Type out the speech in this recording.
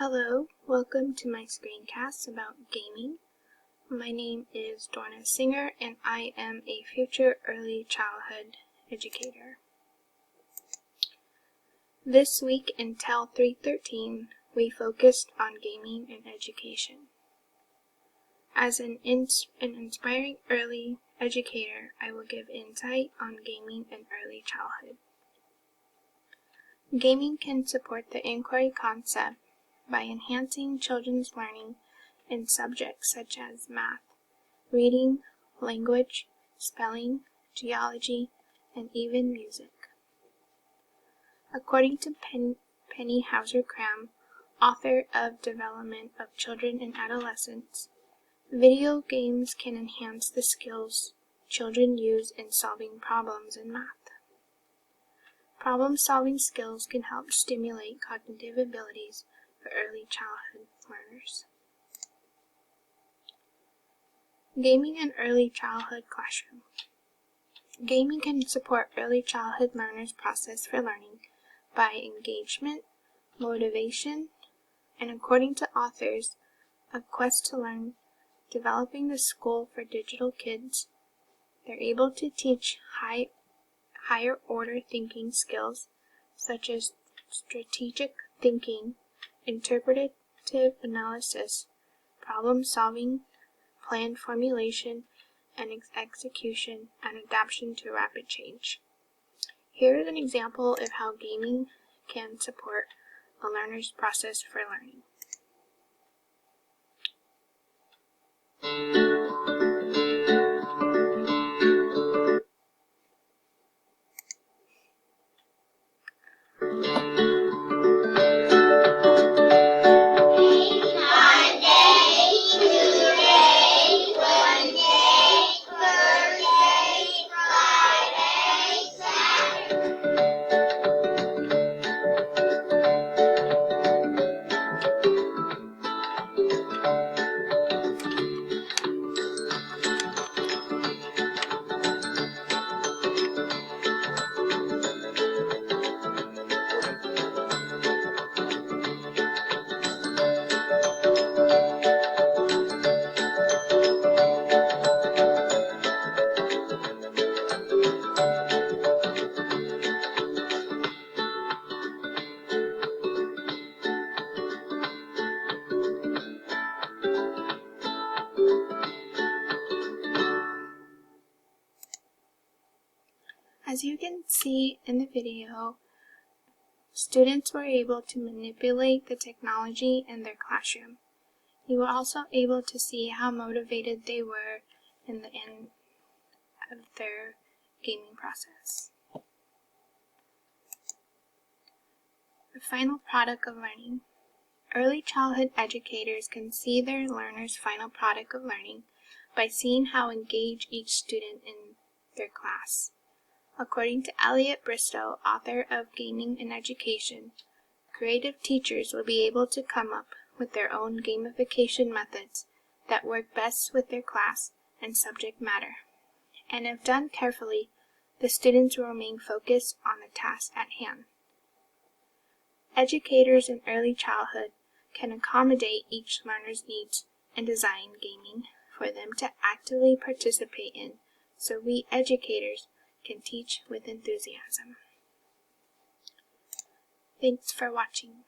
Hello, welcome to my screencast about gaming. My name is Dorna Singer and I am a future early childhood educator. This week in TEL 313, we focused on gaming and education. As an inspiring early educator, I will give insight on gaming and early childhood. Gaming can support the inquiry concept by enhancing children's learning in subjects such as math, reading, language, spelling, geology, and even music. According to Penny Hauser-Cram, author of Development of Children and Adolescents, video games can enhance the skills children use in solving problems in math. Problem-solving skills can help stimulate cognitive abilities for early childhood learners. Gaming in early childhood classroom. Gaming can support early childhood learners' process for learning by engagement, motivation, and according to authors of Quest to Learn, Developing the School for Digital Kids, they're able to teach higher order thinking skills such as strategic thinking, interpretive analysis, problem solving, plan formulation, and execution, and adaptation to rapid change. Here is an example of how gaming can support a learner's process for learning. As you can see in the video, students were able to manipulate the technology in their classroom. You were also able to see how motivated they were in the end of their gaming process. The final product of learning. Early childhood educators can see their learners' final product of learning by seeing how engaged each student in their class. According to Elliot Bristow, author of Gaming and Education, creative teachers will be able to come up with their own gamification methods that work best with their class and subject matter. And if done carefully, the students will remain focused on the task at hand. Educators in early childhood can accommodate each learner's needs and design gaming for them to actively participate in, so we educators can teach with enthusiasm. Thanks for watching.